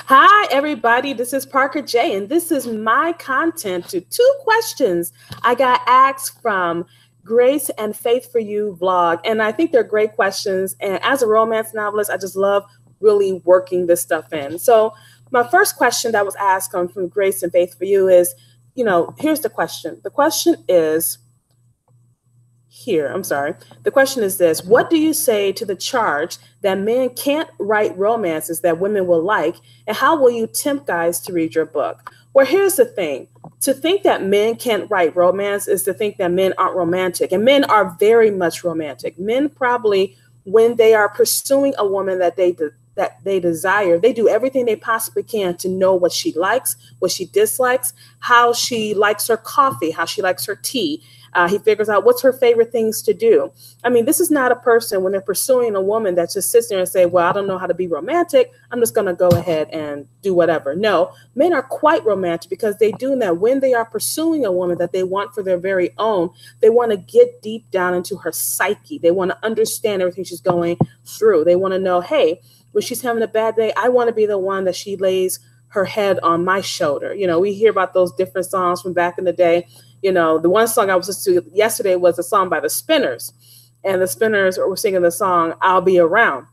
Hi, everybody. This is Parker J, and this is my content to two questions I got asked from Grace and Faith for You vlog. And I think they're great questions. And as a romance novelist, I just love really working this stuff in. So, my first question that was asked from Grace and Faith for You is, here's the question. The question is, I'm sorry. The question is this: what do you say to the charge that men can't write romances that women will like? And how will you tempt guys to read your book? Well, here's the thing. To think that men can't write romance is to think that men aren't romantic. And men are very much romantic. Men probably, when they are pursuing a woman that they desire, they do everything they possibly can to know what she likes, what she dislikes, how she likes her coffee, how she likes her tea. He figures out what's her favorite things to do. I mean, this is not a person when they're pursuing a woman that just sits there and say, well, I don't know how to be romantic. I'm just going to go ahead and do whatever. No, men are quite romantic because they do that when they are pursuing a woman that they want for their very own. They want to get deep down into her psyche. They want to understand everything she's going through. They want to know, hey, when she's having a bad day, I want to be the one that she lays her head on my shoulder. We hear about those different songs from back in the day. The one song I was listening to yesterday was a song by the Spinners. And the Spinners were singing the song, I'll Be Around.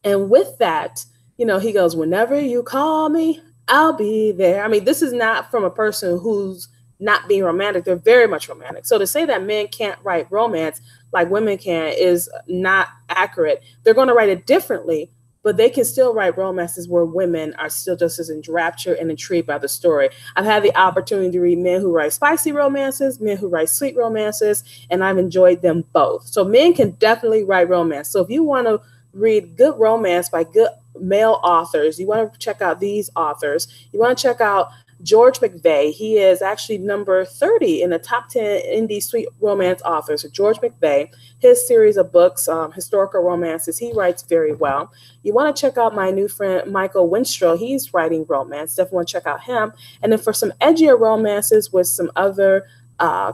And with that, he goes, whenever you call me, I'll be there. I mean, this is not from a person who's not being romantic. They're very much romantic. So to say that men can't write romance like women can is not accurate. They're going to write it differently, but they can still write romances where women are still just as enraptured and intrigued by the story. I've had the opportunity to read men who write spicy romances, men who write sweet romances, and I've enjoyed them both. So men can definitely write romance. So if you want to read good romance by good male authors, you want to check out these authors. You want to check out George McVey. He is actually number 30 in the top 10 indie sweet romance authors. So George McVey, his series of books, historical romances, he writes very well. You want to check out my new friend, Michael Winstrol. He's writing romance. Definitely want to check out him. And then for some edgier romances with some other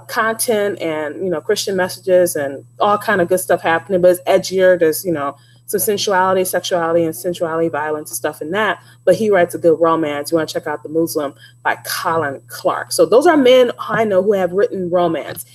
content and, Christian messages and all kind of good stuff happening, but it's edgier. There's, some sensuality, sexuality, and sensuality, violence and stuff in that. But he writes a good romance. You want to check out The Muslim by Colin Clark. So those are men I know who have written romance.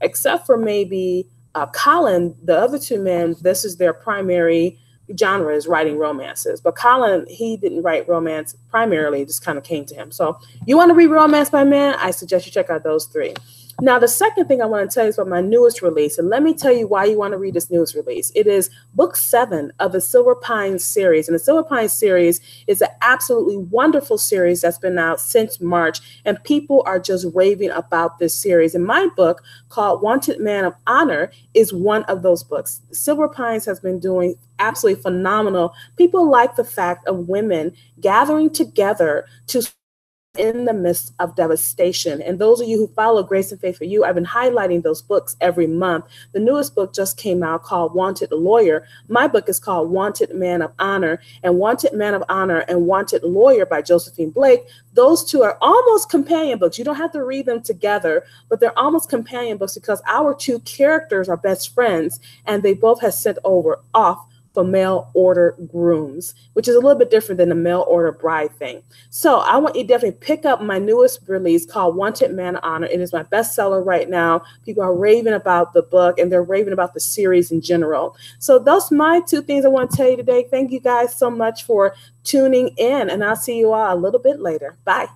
Except for maybe Colin, the other two men, this is their primary genre is writing romances. But Colin, he didn't write romance primarily. It just kind of came to him. So you want to read romance by men? I suggest you check out those three. Now, the second thing I want to tell you is about my newest release. And let me tell you why you want to read this newest release. It is book 7 of the Silver Pines series. And the Silver Pines series is an absolutely wonderful series that's been out since March. And people are just raving about this series. And my book called Wanted Man of Honor is one of those books. Silver Pines has been doing absolutely phenomenal. People like the fact of women gathering together to in the midst of devastation. And those of you who follow Grace and Faith for You, I've been highlighting those books every month. The newest book just came out called Wanted Lawyer. My book is called Wanted Man of Honor, and Wanted Man of Honor and Wanted Lawyer by Josephine Blake. Those two are almost companion books. You don't have to read them together, but they're almost companion books because our two characters are best friends and they both have sent off for mail order grooms, which is a little bit different than the mail order bride thing. So I want you to definitely pick up my newest release called Wanted Man of Honor. It is my bestseller right now. People are raving about the book and they're raving about the series in general. So those are my two things I want to tell you today. Thank you guys so much for tuning in, and I'll see you all a little bit later. Bye.